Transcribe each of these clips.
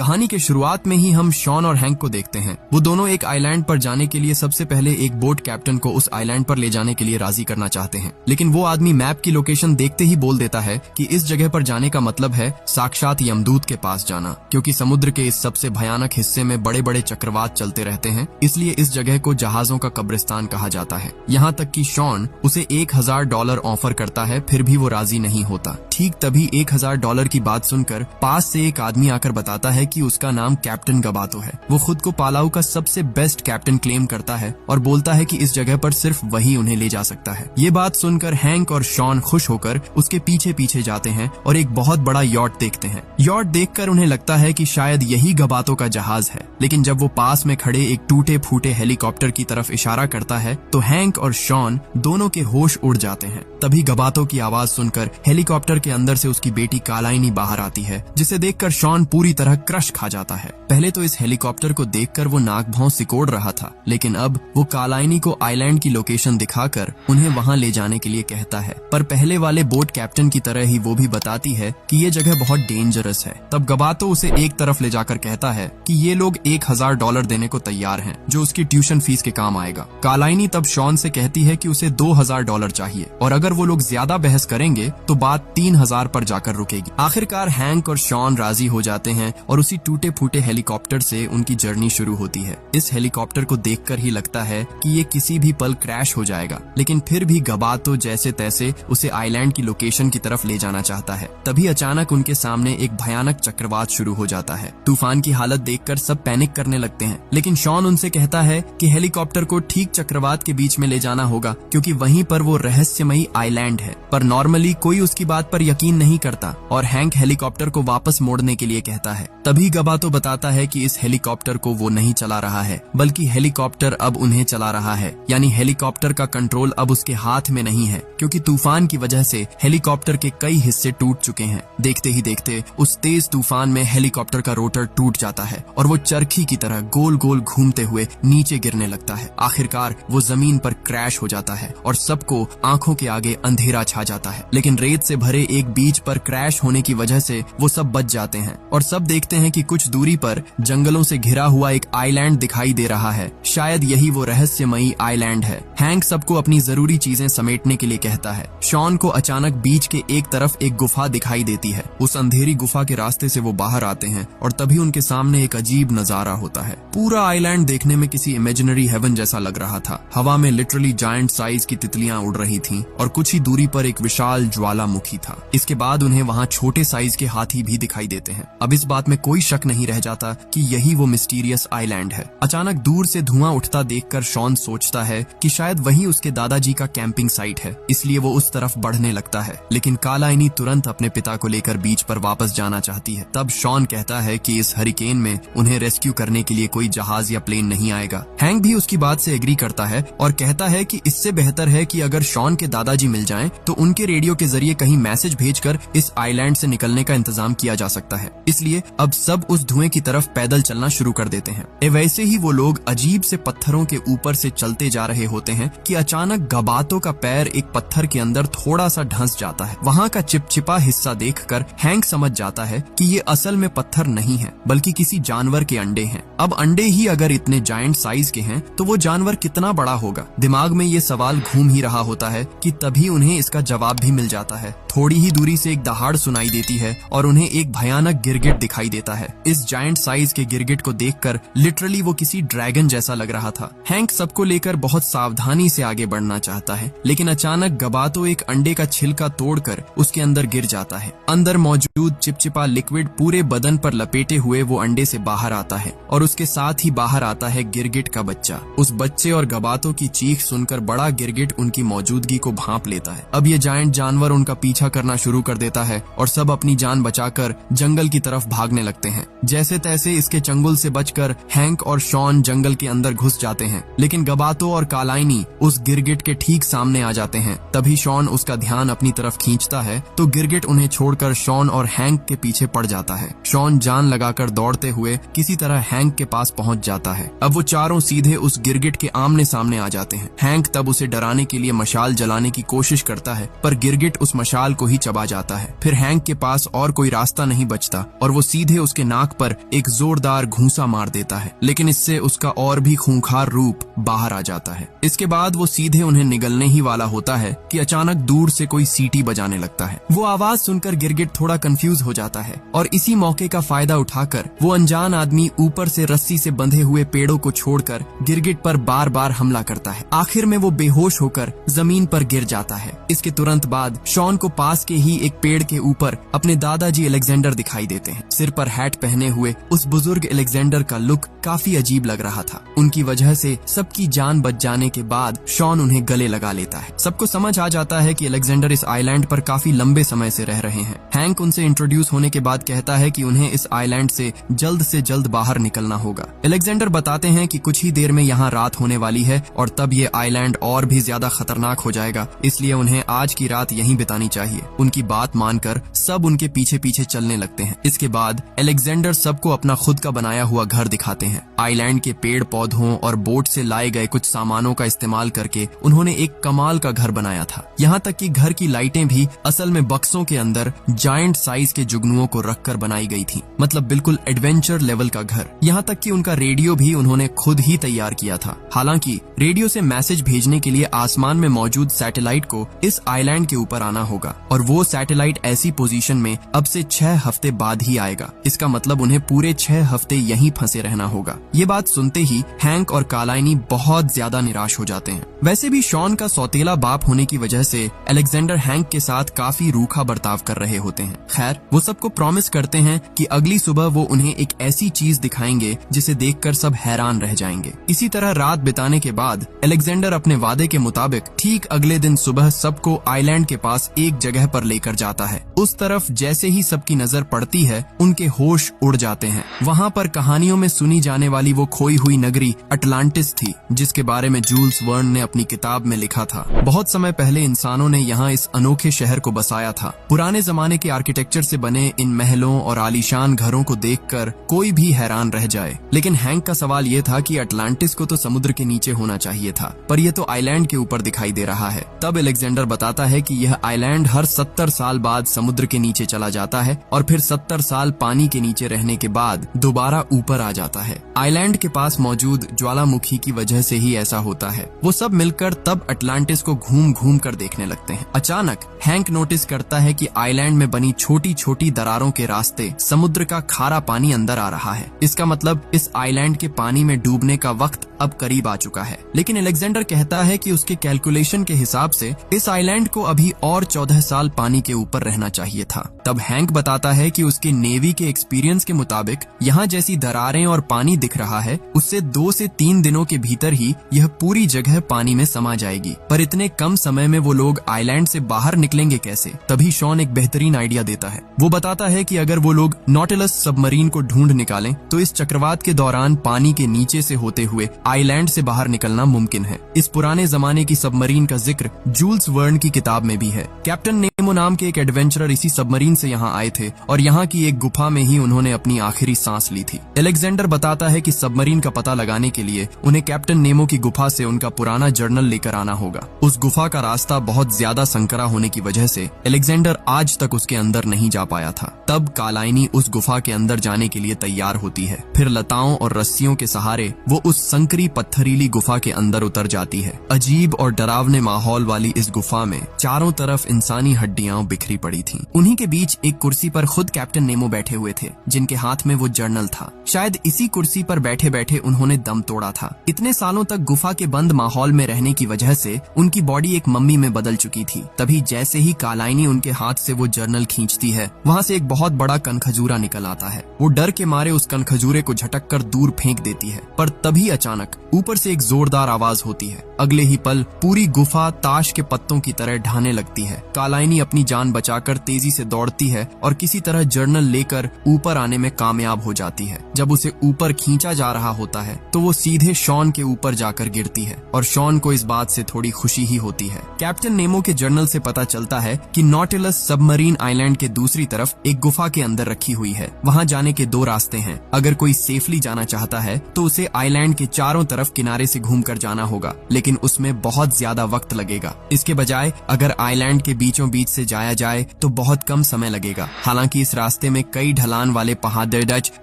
कहानी के शुरुआत में ही हम शॉन और हैंक को देखते हैं। वो दोनों एक आइलैंड पर जाने के लिए सबसे पहले एक बोट कैप्टन को उस आइलैंड पर ले जाने के लिए राजी करना चाहते हैं, लेकिन वो आदमी मैप की लोकेशन देखते ही बोल देता है कि इस जगह पर जाने का मतलब है साक्षात यमदूत के पास जाना, क्योंकि समुद्र के इस सबसे भयानक हिस्से में बड़े बड़े चक्रवात चलते रहते हैं, इसलिए इस जगह को जहाजों का कब्रिस्तान कहा जाता है। यहाँ तक कि शॉन उसे $1000 ऑफर करता है, फिर भी वो राजी नहीं होता। ठीक तभी $1000 की बात सुनकर पास से एक आदमी आकर बताता है कि उसका नाम कैप्टन गबातो है। वो खुद को पालाऊ का सबसे बेस्ट कैप्टन क्लेम करता है और बोलता है कि इस जगह पर सिर्फ वही उन्हें ले जा सकता है। ये बात सुनकर हैंक और शॉन खुश होकर उसके पीछे पीछे जाते हैं और एक बहुत बड़ा यॉट देखते हैं। यॉट देखकर उन्हें लगता है कि शायद यही गबातो का जहाज है, लेकिन जब वो पास में खड़े एक टूटे फूटे हेलीकॉप्टर की तरफ इशारा करता है तो हैंक और शॉन दोनों के होश उड़ जाते हैं। तभी गबातो की आवाज सुनकर हेलीकॉप्टर के अंदर से उसकी बेटी कालाइनी बाहर आती है, जिसे देखकर शॉन पूरी तरह क्रश खा जाता है। पहले तो इस हेलीकॉप्टर को देखकर वो नाक भौं सिकोड़ रहा था, लेकिन अब वो कालाइनी को आइलैंड की लोकेशन दिखाकर उन्हें वहां ले जाने के लिए कहता है। पर पहले वाले बोट कैप्टन की तरह ही वो भी बताती है कि ये जगह बहुत डेंजरस है। तब गबातो उसे एक तरफ ले जाकर कहता है कि ये लोग $1000 देने को तैयार हैं, जो उसकी ट्यूशन फीस के काम आएगा। कालाइनी तब शॉन से कहती है कि उसे $2000 चाहिए, और अगर वो लोग ज्यादा बहस करेंगे तो बात 3000 पर जाकर रुकेगी। आखिरकार हैंक और शॉन राजी हो जाते हैं और उसी टूटे फूटे हेलीकॉप्टर से उनकी जर्नी शुरू होती है। इस हेलीकॉप्टर को देखकर ही लगता है कि ये किसी भी पल क्रैश हो जाएगा, लेकिन फिर भी गबातो जैसे तैसे उसे आइलैंड की लोकेशन की तरफ ले जाना चाहता है। तभी अचानक उनके सामने एक भयानक चक्रवात शुरू हो जाता है। तूफान की हालत देखकर सब पैनिक करने लगते हैं, लेकिन शॉन उनसे कहता है कि हेलीकॉप्टर को ठीक चक्रवात के बीच में ले जाना होगा, क्योंकि वहीं पर वो रहस्यमयी आइलैंड है। पर नॉर्मली कोई उसकी बात पर यकीन नहीं करता और हैंक हेलीकॉप्टर को वापस मोड़ने के लिए कहता है। तभी गबातो बताता है कि इस हेलीकॉप्टर को वो नहीं चला रहा है, बल्कि हेलीकॉप्टर अब उन्हें चला रहा है, यानी हेलीकॉप्टर का कंट्रोल अब उसके हाथ में नहीं है, क्योंकि तूफान की वजह से हेलीकॉप्टर के कई हिस्से टूट चुके हैं। देखते ही देखते उस तेज तूफान में हेलीकॉप्टर का रोटर टूट जाता है और वो चरखी की तरह गोल गोल घूमते हुए नीचे गिरने लगता है। आखिरकार वो जमीन पर क्रैश हो जाता है और सबको आंखों के आगे अंधेरा छा जाता है। लेकिन रेत से भरे एक बीच पर क्रैश होने की वजह से वो सब बच जाते हैं और सब देखते हैं कि कुछ दूरी पर जंगलों से घिरा हुआ एक आइलैंड दिखाई दे रहा है। शायद यही वो रहस्यमयी आइलैंड है। हैंक सबको अपनी जरूरी चीजें समेटने के लिए कहता है। शॉन को अचानक बीच के एक तरफ एक गुफा दिखाई देती है। उस अंधेरी गुफा के रास्ते से वो बाहर आते हैं और तभी उनके सामने एक अजीब नजारा होता है। पूरा आइलैंड देखने में किसी इमेजिनरी हेवन जैसा लग रहा था। हवा में लिटरली जायंट साइज की तितलियां उड़ रही थीं और कुछ ही दूरी पर एक विशाल ज्वालामुखी था। इसके बाद उन्हें वहां छोटे साइज के हाथी भी दिखाई देते हैं। अब इस बात में कोई शक नहीं रह जाता कि यही वो मिस्टीरियस आइलैंड है। अचानक दूर से धुआं उठता देखकर शॉन सोचता है कि शायद वही उसके दादाजी का कैंपिंग साइट है, इसलिए वो उस तरफ बढ़ने लगता है। लेकिन कालाइनी तुरंत अपने पिता को लेकर बीच पर वापस जाना चाहती है। तब शॉन कहता है कि इस हरिकेन में उन्हें रेस्क्यू करने के लिए कोई जहाज या प्लेन नहीं आएगा। हैंक भी उसकी बात से एग्री करता है और कहता है कि इससे बेहतर है कि अगर शॉन के दादाजी मिल जाएं तो उनके रेडियो के जरिए कहीं मैसेज भेजकर इस आइलैंड से निकलने का इंतजाम किया जा सकता है। इसलिए अब सब उस धुएं की तरफ पैदल चलना शुरू कर देते हैं। वैसे ही वो लोग अजीब से पत्थरों के ऊपर से चलते जा रहे होते हैं कि अचानक गबातो का पैर एक पत्थर के अंदर थोड़ा सा धंस जाता है। वहाँ का चिपचिपा हिस्सा देखकर हैंक समझ जाता है कि ये असल में पत्थर नहीं है, बल्कि किसी जानवर के अंडे हैं। अब अंडे ही अगर इतने जायंट साइज के हैं तो वो जानवर कितना बड़ा होगा। दिमाग में ये सवाल घूम ही रहा होता है कि तभी उन्हें इसका जवाब भी मिल जाता है। थोड़ी ही दूरी से एक दहाड़ सुनाई देती है और उन्हें एक भयानक गिरगिट दिखाई देता है। इस जायंट साइज के गिरगिट को देखकर लिटरली वो किसी ड्रैगन जैसा लग रहा था। हैंक सबको लेकर बहुत सावधानी से आगे बढ़ना चाहता है, लेकिन अचानक गबातो एक अंडे का छिलका तोड़कर उसके अंदर गिर जाता है। अंदर मौजूद चिपचिपा लिक्विड पूरे बदन पर लपेटे हुए वो अंडे से बाहर आता है और उसके साथ ही बाहर आता है गिरगिट का बच्चा। उस बच्चे और गबातो की चीख सुनकर बड़ा गिरगिट उनकी मौजूदगी को भांप लेता है। अब ये जायंट जानवर उनका पीछा करना शुरू कर देता है और सब अपनी जान बचाकर जंगल की तरफ भागने लगते हैं। जैसे तैसे इसके चंगुल से बचकर हैंक और शॉन जंगल के अंदर घुस जाते हैं, लेकिन गबातो और कालाइनी उस गिरगिट के ठीक सामने आ जाते हैं। तभी शॉन उसका ध्यान अपनी तरफ खींचता है तो गिरगिट उन्हें छोड़कर शॉन और हैंक के पीछे पड़ जाता है। शॉन जान लगाकर दौड़ते हुए किसी तरह हैंक के पास पहुंच जाता है। अब वो चारों सीधे उस गिरगिट के आमने सामने आ जाते हैं। हैंक तब उसे डराने के लिए मशाल जलाने की कोशिश करता है, पर गिरगिट उस मशाल को ही चबा जाता है। फिर हैंक के पास और कोई रास्ता नहीं बचता और वो सीधे उसके नाक पर एक जोरदार घूंसा मार देता है, लेकिन इससे उसका और भी खूंखार रूप बाहर आ जाता है। इसके बाद वो सीधे उन्हें निगलने ही वाला होता है कि अचानक दूर से कोई सीटी बजाने लगता है। वो आवाज सुनकर गिरगिट थोड़ा कंफ्यूज हो जाता है और इसी मौके का फायदा उठाकर वो अनजान आदमी ऊपर से रस्सी से बंधे हुए पेड़ों को छोड़कर गिरगिट पर बार बार हमला करता है। आखिर में वो बेहोश होकर जमीन पर गिर जाता है। इसके तुरंत बाद शॉन को पास के ही एक पेड़ के ऊपर अपने दादाजी अलेक्जेंडर दिखाई देते हैं। सिर पर हैट पहने हुए उस बुजुर्ग अलेक्जेंडर का लुक काफी अजीब लग रहा था। उनकी वजह से सबकी जान बच जाने के बाद शॉन उन्हें गले लगा लेता है। सबको समझ आ जाता है कि अलेक्जेंडर इस आइलैंड पर काफी लंबे समय से रह रहे हैं। हैंक उनसे इंट्रोड्यूस होने के बाद कहता है कि उन्हें इस आइलैंड से जल्द बाहर निकलना होगा। अलेक्जेंडर बताते हैं कि कुछ ही देर में यहाँ रात होने वाली है और तब ये आइलैंड और भी ज्यादा खतरनाक हो जाएगा, इसलिए उन्हें आज की रात यहीं बितानी चाहिए। उनकी बात मानकर सब उनके पीछे पीछे चलने लगते हैं। इसके बाद अलेक्जेंडर सबको अपना खुद का बनाया हुआ घर दिखाते हैं। आइलैंड के पेड़ पौधों और बोट से लाए गए कुछ सामानों का इस्तेमाल करके उन्होंने एक कमाल का घर बनाया था। यहाँ तक कि घर की लाइटें भी असल में बक्सों के अंदर जायंट साइज के जुगनुओं को रखकर बनाई गई थी। मतलब बिल्कुल एडवेंचर लेवल का घर। यहाँ तक कि उनका रेडियो भी उन्होंने खुद ही तैयार किया था। हालांकि रेडियो से मैसेज भेजने के लिए आसमान में मौजूद सैटेलाइट को इस आइलैंड के ऊपर आना होगा और वो सैटेलाइट ऐसी पोजीशन में अब से 6 हफ्ते बाद ही आएगा। इसका मतलब उन्हें पूरे 6 हफ्ते यहीं फंसे रहना होगा। ये बात सुनते ही हैंक और कालाइनी बहुत ज्यादा निराश हो जाते हैं। वैसे भी शॉन का सौतेला बाप होने की वजह से अलेक्जेंडर हैंक के साथ काफी रूखा बर्ताव कर रहे होते हैं। खैर, वो सबको प्रॉमिस करते हैं कि अगली सुबह वो उन्हें एक ऐसी चीज दिखाएंगे जिसे देखकर सब हैरान रह जाएंगे। इसी तरह रात बिताने के बाद अलेक्जेंडर अपने वादे के मुताबिक ठीक अगले दिन सुबह सबको आइलैंड के पास एक जगह पर लेकर जाता है। उस तरफ जैसे ही सबकी नजर पड़ती है उनके होश उड़ जाते हैं। वहाँ पर कहानियों में सुनी जाने वाली वो खोई हुई नगरी अटलांटिस थी, जिसके बारे में जूल्स वर्न ने अपनी किताब में लिखा था। बहुत समय पहले इंसानों ने यहाँ इस अनोखे शहर को बसाया था। पुराने जमाने के आर्किटेक्चर से बने इन महलों और आलीशान घरों को देखकर कोई भी हैरान रह जाए। लेकिन हैंक का सवाल ये था कि अटलांटिस को तो समुद्र के नीचे होना चाहिए था, पर यह तो आइलैंड के ऊपर दिखाई दे रहा है। तब अलेक्जेंडर बताता है कि यह आइलैंड हर 70 साल बाद समुद्र के नीचे चला जाता है और फिर 70 साल पानी के नीचे रहने के बाद दोबारा ऊपर आ जाता है। आइलैंड के पास मौजूद ज्वालामुखी की वजह से ही ऐसा होता है। वो सब मिलकर तब अटलांटिस को घूम घूम कर देखने लगते हैं। अचानक हैंक नोटिस करता है कि आइलैंड में बनी छोटी छोटी दरारों के रास्ते समुद्र का खारा पानी अंदर आ रहा है। इसका मतलब इस आइलैंड के पानी में डूबने का वक्त अब करीब आ चुका है। लेकिन अलेक्जेंडर कहता है कि उसके कैलकुलेशन के हिसाब से इस आइलैंड को अभी और 14 साल पानी के ऊपर रहना चाहिए था। तब हैंक बताता है कि उसके नेवी के एक्सपीरियंस के मुताबिक यहाँ जैसी दरारें और पानी दिख रहा है, उससे 2 से 3 दिनों के भीतर ही यह पूरी जगह पानी में समा जाएगी। पर इतने कम समय में वो लोग आइलैंड से बाहर निकलेंगे कैसे? तभी शॉन एक बेहतरीन आइडिया देता है। वो बताता है कि अगर वो लोग नॉटिलस सबमरीन को ढूंढ निकालें तो इस चक्रवात के दौरान पानी के नीचे से होते हुए आइलैंड से बाहर निकलना मुमकिन है। इस पुराने जमाने की सबमरीन का जिक्र जूल्स वर्न की किताब में भी है। कैप्टन नेमो नाम के एक एडवेंचरर इसी सबमरीन से यहाँ आए थे और यहाँ की एक गुफा में ही उन्होंने अपनी आखिरी सांस ली थी। अलेक्जेंडर बताता है कि सबमरीन का पता लगाने के लिए उन्हें कैप्टन नेमो की गुफा से उनका पुराना जर्नल लेकर आना होगा। उस गुफा का रास्ता बहुत ज्यादा संकरा होने की वजह से अलेक्जेंडर आज तक उसके अंदर नहीं जा पाया था। तब कालाइनी उस गुफा के अंदर जाने के लिए तैयार होती है। फिर लताओं और रस्सियों के सहारे वो उस संकरी पत्थरीली गुफा के अंदर उतर जाती है। अजीब और डरावने माहौल वाली इस गुफा में चारों तरफ इंसानी हड्डियां बिखरी पड़ी थीं। उन्हीं के बीच एक कुर्सी पर खुद कैप्टन नेमो बैठे हुए थे, जिनके हाथ में वो जर्नल था। शायद इसी कुर्सी पर बैठे बैठे उन्होंने दम तोड़ा था। इतने सालों तक गुफा के बंद माहौल में रहने की वजह से उनकी बॉडी एक मम्मी में बदल चुकी थी। तभी जैसे ही कालाइनी उनके हाथ से वो जर्नल खींचती है, वहाँ से एक बहुत बड़ा कनखजूरा निकल आता है। वो डर के मारे उस कनखजूरे को झटक कर दूर फेंक देती है, पर तभी अचानक ऊपर से एक जोरदार आवाज होती है। अगले ही पल पूरी गुफा ताश के पत्तों की तरह ढहने लगती है। कालाइनी अपनी जान बचाकर तेजी से दौड़ती है और किसी तरह जर्नल लेकर ऊपर आने में कामयाब हो जाती है। जब उसे ऊपर खींचा जा रहा होता है तो वो सीधे शॉन के ऊपर जाकर गिरती है और शॉन को इस बात से थोड़ी खुशी ही होती है। कैप्टन नेमो के जर्नल से पता चलता है कि नॉटिलस सबमरीन आइलैंड के दूसरी तरफ एक गुफा के अंदर रखी हुई है। वहाँ जाने के 2 रास्ते हैं। अगर कोई सेफली जाना चाहता है तो उसे आइलैंड के 4 चारों तरफ किनारे से घूमकर जाना होगा, लेकिन उसमें बहुत ज्यादा वक्त लगेगा। इसके बजाय अगर आइलैंड के बीचों बीच से जाया जाए तो बहुत कम समय लगेगा। हालांकि इस रास्ते में कई ढलान वाले पहाड़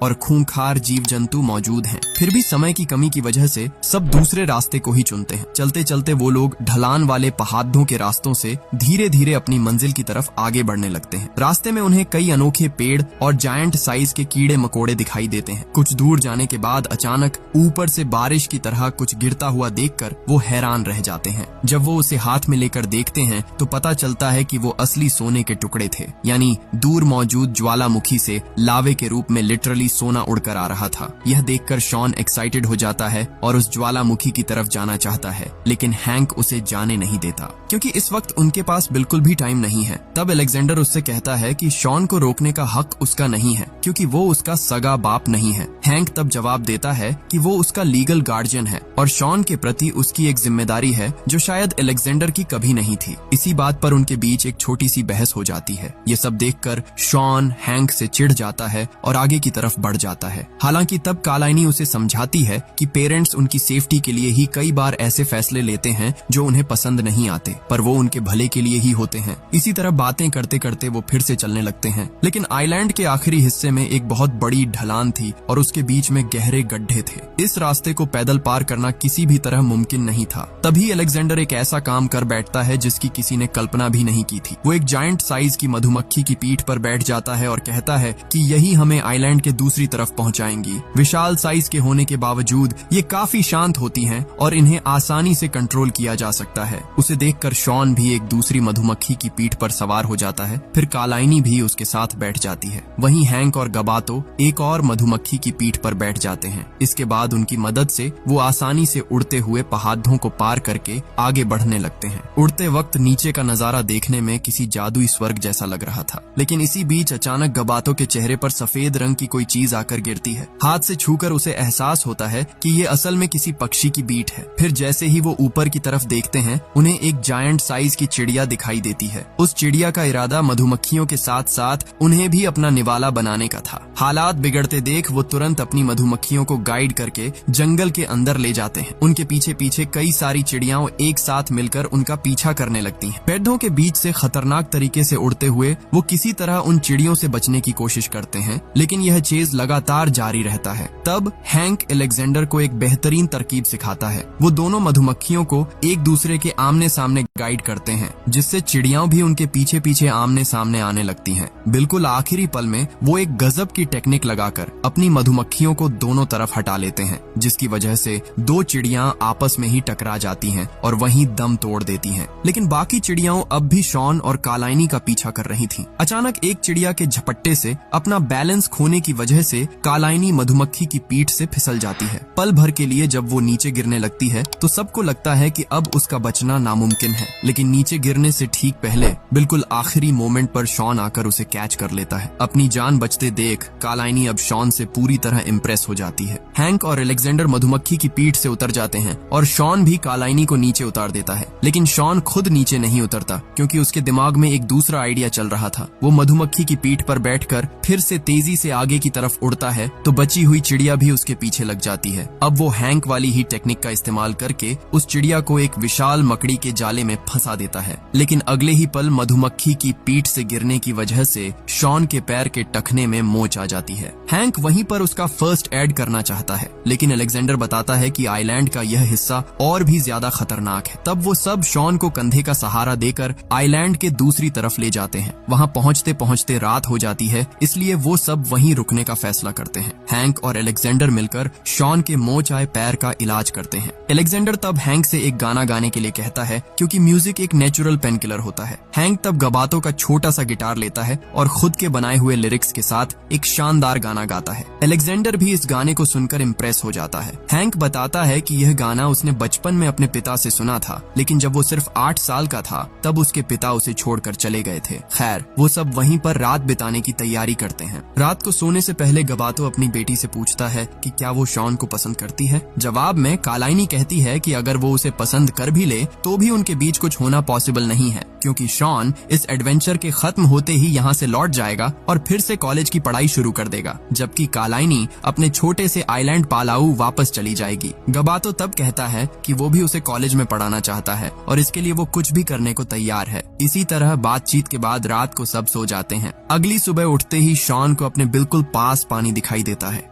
और खूंखार जीव जंतु मौजूद हैं। फिर भी समय की कमी की वजह से सब दूसरे रास्ते को ही चुनते हैं। चलते चलते वो लोग ढलान वाले पहाड़ों के रास्तों से धीरे धीरे अपनी मंजिल की तरफ आगे बढ़ने लगते हैं। रास्ते में उन्हें कई अनोखे पेड़ और जायंट साइज के कीड़े मकोड़े दिखाई देते हैं। कुछ दूर जाने के बाद अचानक ऊपर से बारिश की तरह कुछ गिरता हुआ देखकर वो हैरान रह जाते हैं। जब वो उसे हाथ में लेकर देखते हैं तो पता चलता है कि वो असली सोने के टुकड़े थे, यानी दूर मौजूद ज्वालामुखी से लावे के रूप में लिटरली सोना उड़कर आ रहा था। यह देखकर शॉन एक्साइटेड हो जाता है और उस ज्वालामुखी की तरफ जाना चाहता है, लेकिन हैंक उसे जाने नहीं देता क्योंकि इस वक्त उनके पास बिल्कुल भी टाइम नहीं है। तब अलेक्जेंडर उससे कहता है कि शॉन को रोकने का हक उसका नहीं है क्योंकि वो उसका सगा बाप नहीं है। हैंक तब जवाब देता है कि वो उसका लीगल गार्जियन है और शॉन के प्रति उसकी एक जिम्मेदारी है जो शायद अलेक्जेंडर की कभी नहीं थी। इसी बात पर उनके बीच एक छोटी सी बहस हो जाती है। ये सब देखकर शॉन हैंक से चिढ़ जाता है और आगे की तरफ बढ़ जाता है। हालांकि तब कालाइनी उसे समझाती है कि पेरेंट्स उनकी सेफ्टी के लिए ही कई बार ऐसे फैसले लेते हैं जो उन्हें पसंद नहीं आते, पर वो उनके भले के लिए ही होते हैं। इसी तरह बातें करते करते वो फिर से चलने लगते हैं, लेकिन आइलैंड के आखिरी हिस्से में एक बहुत बड़ी ढलान थी और उसके बीच में गहरे गड्ढे थे। इस रास्ते को पैदल पार करना किसी भी तरह मुमकिन नहीं था। तभी अलेक्जेंडर एक ऐसा काम कर बैठता है जिसकी किसी ने कल्पना भी नहीं की थी। वो एक जायंट साइज की मधुमक्खी की पीठ पर बैठ जाता है और कहता है कि यही हमें आइलैंड के दूसरी तरफ पहुंचाएंगी। विशाल साइज के होने के बावजूद ये काफी शांत होती हैं और इन्हें आसानी से कंट्रोल किया जा सकता है। उसे देखकर शॉन भी एक दूसरी मधुमक्खी की पीठ पर सवार हो जाता है। फिर कालाइनी भी उसके साथ बैठ जाती है। वहीं हैंक और गबातो एक और मधुमक्खी की पीठ पर बैठ जाते हैं। इसके बाद उनकी मदद से वो आसानी से उड़ते हुए पहाड़ों को पार करके आगे बढ़ने लगते हैं। उड़ते वक्त नीचे का नजारा देखने में किसी जादुई स्वर्ग जैसा लग रहा था, लेकिन इसी बीच अचानक गबातो के चेहरे पर सफेद रंग की कोई चीज आकर गिरती है। हाथ से छूकर उसे एहसास होता है कि ये असल में किसी पक्षी की बीट है। फिर जैसे ही वो ऊपर की तरफ देखते हैं उन्हें एक जायंट साइज की चिड़िया दिखाई देती है। उस चिड़िया का इरादा मधुमक्खियों के साथ साथ उन्हें भी अपना निवाला बनाने का था। हालात बिगड़ते देख वो तुरंत अपनी मधुमक्खियों को गाइड करके जंगल के अंदर ले जाते हैं। उनके पीछे पीछे कई सारी चिड़ियाओं एक साथ मिलकर उनका पीछा करने लगती हैं। पेड़ों के बीच से खतरनाक तरीके से उड़ते हुए वो किसी तरह उन चिड़ियों से बचने की कोशिश करते हैं, लेकिन यह चेज लगातार जारी रहता है। तब हैंक अलेक्जेंडर को एक बेहतरीन तरकीब सिखाता है। वो दोनों मधुमक्खियों को एक दूसरे के आमने सामने गाइड करते हैं, जिससे चिड़ियाओं भी उनके पीछे पीछे आमने सामने आने लगती हैं। बिल्कुल आखिरी पल में वो एक गजब की टेक्निक लगाकर अपनी मधुमक्खियों को दोनों तरफ हटा लेते हैं, जिसकी वजह से दो चिड़ियां आपस में ही टकरा जाती हैं और वहीं दम तोड़ देती हैं। लेकिन बाकी चिड़ियाओं अब भी शॉन और कालाइनी का पीछा कर रही थीं। अचानक एक चिड़िया के झपट्टे से अपना बैलेंस खोने की वजह से कालाइनी मधुमक्खी की पीठ से फिसल जाती है। पल भर के लिए जब वो नीचे गिरने लगती है तो सबको लगता है कि अब उसका बचना नामुमकिन है, लेकिन नीचे गिरने से ठीक पहले बिल्कुल आखिरी मोमेंट पर शॉन आकर उसे कैच कर लेता है। अपनी जान बचते देख कालाइनी अब शॉन से पूरी तरह इम्प्रेस हो जाती है। हैंक और अलेक्जेंडर मधुमक्खी की पीठ से उतर जाते हैं और शॉन भी कालाइनी को नीचे उतार देता है, लेकिन शॉन खुद नीचे नहीं उतरता क्योंकि उसके दिमाग में एक दूसरा आइडिया चल रहा था। वो मधुमक्खी की पीठ पर बैठकर फिर से तेजी से आगे की तरफ उड़ता है तो बची हुई चिड़िया भी उसके पीछे लग जाती है। अब वो हैंक वाली ही टेक्निक का इस्तेमाल करके उस चिड़िया को एक विशाल मकड़ी के जाले में फंसा देता है, लेकिन अगले ही पल मधुमक्खी की पीठ से गिरने की वजह से शॉन के पैर के टखने में मोच आ जाती है। हैंक वहीं पर उसका फर्स्ट एड करना चाहता है, लेकिन अलेक्जेंडर बताता है कि आइलैंड का यह हिस्सा और भी ज्यादा खतरनाक है। तब वो सब शॉन को कंधे का सहारा देकर आइलैंड के दूसरी तरफ ले जाते हैं। वहाँ पहुँचते पहुँचते रात हो जाती है, इसलिए वो सब वहीं रुकने का फैसला करते हैं। हैंक और अलेक्जेंडर मिलकर शॉन के मोच आए पैर का इलाज करते हैं। अलेक्जेंडर तब हैंक से एक गाना गाने के लिए कहता है क्योंकि म्यूजिक एक नेचुरल पेन किलर होता है। हैंक तब गबातो का छोटा सा गिटार लेता है और खुद के बनाए हुए लिरिक्स के साथ एक शानदार गाना गाता है। अलेक्जेंडर भी इस गाने को सुनकर इम्प्रेस हो जाता है। हैंक बताता है कि यह गाना उसने बचपन में अपने पिता से सुना था, लेकिन जब वो सिर्फ 8 साल का था तब उसके पिता उसे छोड़कर चले गए थे। खैर, वो सब वहीं पर रात बिताने की तैयारी करते हैं। रात को सोने से पहले गबातो अपनी बेटी से पूछता है कि क्या वो शॉन को पसंद करती है। जवाब में कालाइनी कहती है कि अगर वो उसे पसंद कर भी ले तो भी उनके बीच कुछ होना पॉसिबल नहीं है, क्योंकि शॉन इस एडवेंचर के खत्म होते ही यहाँ से लौट जाएगा और फिर से कॉलेज की पढ़ाई शुरू कर देगा, जबकि कालाइनी अपने छोटे से आइलैंड पालाऊ वापस चली जाएगी। गबातो तब कहता है कि वो भी उसे कॉलेज में पढ़ाना चाहता है और इसके लिए वो कुछ भी करने को तैयार है। इसी तरह बातचीत के बाद रात को सब सो जाते हैं। अगली सुबह उठते ही शॉन को अपने बिल्कुल पास पानी दिखाई देता है।